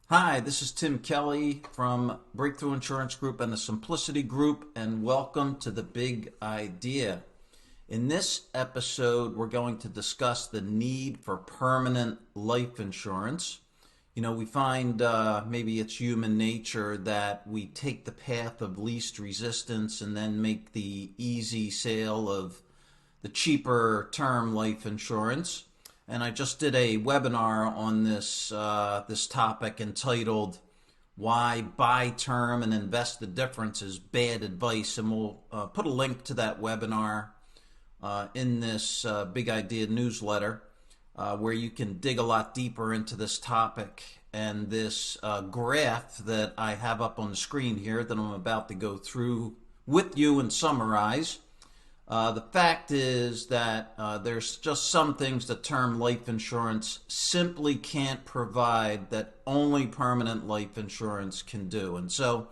Hi, this is Tim Kelly from Breakthrough Insurance Group and the Simplicity Group, and welcome to The Big Idea. In this episode, we're going to discuss the need for permanent life insurance. We find maybe it's human nature that we take the path of least resistance and then make the easy sale of the cheaper term life insurance. And I just did a webinar on this topic entitled "Why Buy Term and Invest the Difference is Bad Advice," and we'll put a link to that webinar in this Big Idea newsletter, where you can dig a lot deeper into this topic. And this graph that I have up on the screen here that I'm about to go through with you and summarize. The fact is that there's just some things that term life insurance simply can't provide that only permanent life insurance can do. And so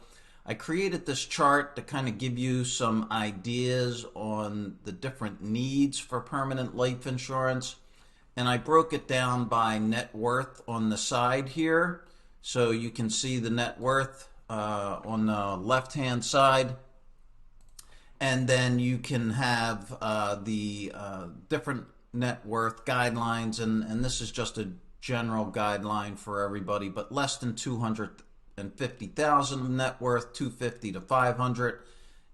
I created this chart to kind of give you some ideas on the different needs for permanent life insurance. And I broke it down by net worth on the side here. So you can see the net worth on the left-hand side. And then you can have the different net worth guidelines, and this is just a general guideline for everybody, but less than 250,000 of net worth, 250 to 500,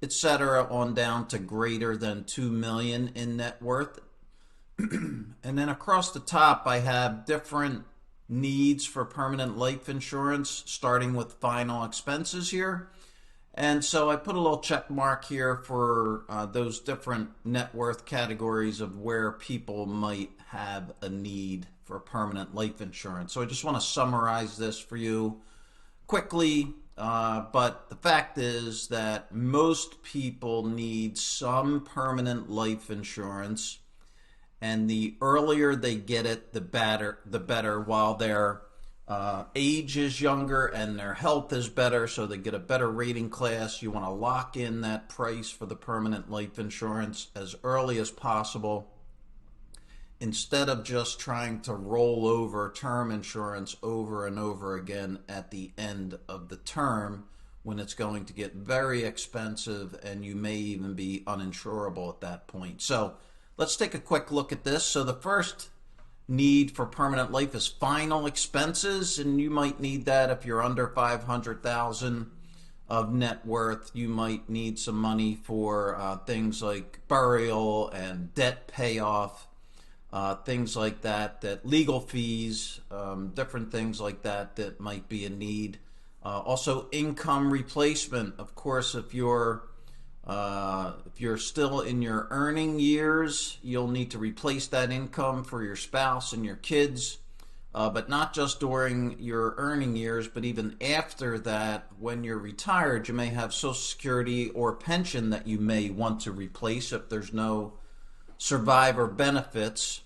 etc., on down to greater than 2 million in net worth. And then across the top, I have different needs for permanent life insurance, starting with final expenses here. And so I put a little check mark here for those different net worth categories of where people might have a need for permanent life insurance. So I just want to summarize this for you quickly. But the fact is that most people need some permanent life insurance. And the earlier they get it, the better, while their age is younger and their health is better, so they get a better rating class. You want to lock in that price for the permanent life insurance as early as possible, instead of just trying to roll over term insurance over and over again at the end of the term, when it's going to get very expensive and you may even be uninsurable at that point. So let's take a quick look at this. So the first need for permanent life is final expenses, and you might need that if you're under 500,000 of net worth. You might need some money for things like burial and debt payoff, things like that, legal fees, different things like that might be a need. Also income replacement. Of course, if you're still in your earning years, you'll need to replace that income for your spouse and your kids, but not just during your earning years, but even after that. When you're retired, you may have Social Security or pension that you may want to replace if there's no survivor benefits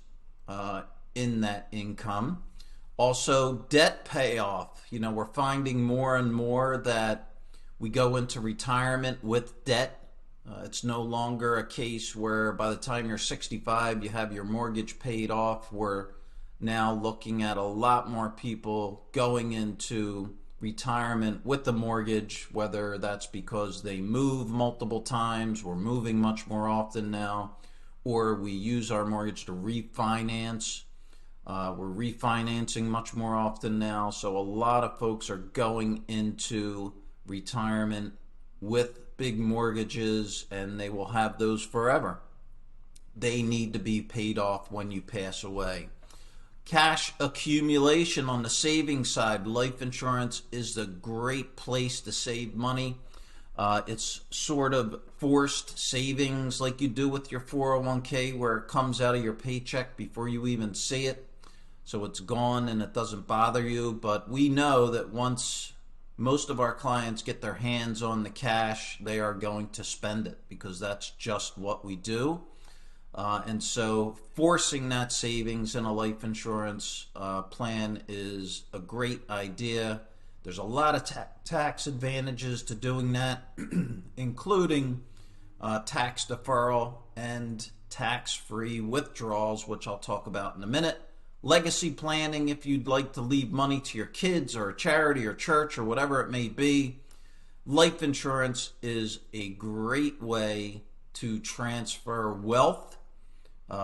in that income. Also, debt payoff. We're finding more and more that we go into retirement with debt. It's no longer a case where by the time you're 65 you have your mortgage paid off. We're now looking at a lot more people going into retirement with the mortgage, whether that's because they move multiple times, we're moving much more often now, or we use our mortgage to refinance. We're refinancing much more often now. So a lot of folks are going into retirement with big mortgages, and they will have those forever. They need to be paid off when you pass away. Cash accumulation on the savings side. Life insurance is a great place to save money. It's sort of forced savings, like you do with your 401k, where it comes out of your paycheck before you even see it. So it's gone and it doesn't bother you. But we know that once most of our clients get their hands on the cash, they are going to spend it, because that's just what we do. And so forcing that savings in a life insurance plan is a great idea. There's a lot of tax advantages to doing that, including tax deferral and tax-free withdrawals, which I'll talk about in a minute. legacy planning if you'd like to leave money to your kids or a charity or church or whatever it may be. Life insurance is a great way to transfer wealth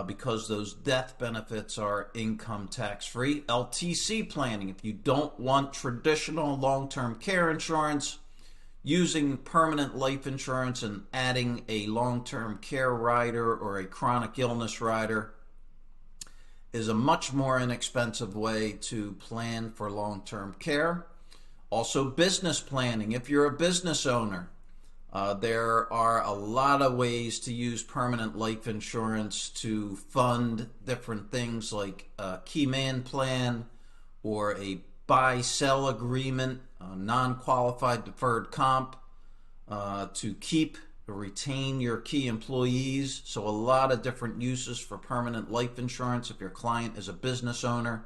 because those death benefits are income tax free. LTC planning, if you don't want traditional long-term care insurance, using permanent life insurance and adding a long-term care rider or a chronic illness rider is a much more inexpensive way to plan for long-term care. Also, business planning. If you're a business owner, there are a lot of ways to use permanent life insurance to fund different things like a key man plan or a buy-sell agreement, non-qualified deferred comp to keep or retain your key employees. So a lot of different uses for permanent life insurance if your client is a business owner.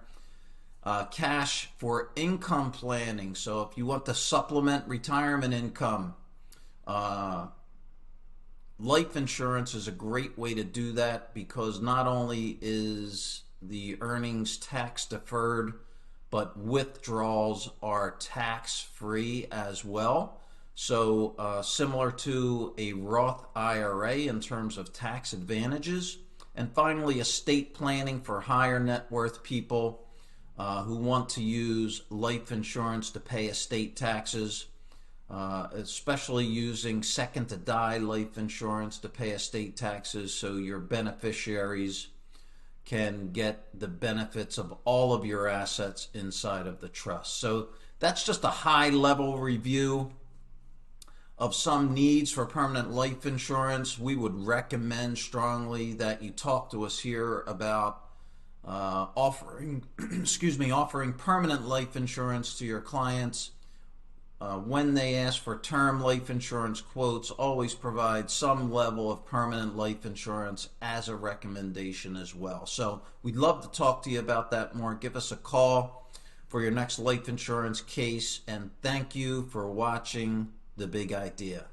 Cash for income planning. So if you want to supplement retirement income, life insurance is a great way to do that because not only is the earnings tax deferred, but withdrawals are tax free as well. So similar to a Roth IRA in terms of tax advantages. And finally, estate planning for higher net worth people who want to use life insurance to pay estate taxes, especially using second to die life insurance to pay estate taxes so your beneficiaries can get the benefits of all of your assets inside of the trust. So that's just a high level review of some needs for permanent life insurance. We would recommend strongly that you talk to us here about offering permanent life insurance to your clients. When they ask for term life insurance quotes, always provide some level of permanent life insurance as a recommendation as well. So we'd love to talk to you about that more. Give us a call for your next life insurance case, and thank you for watching The Big Idea.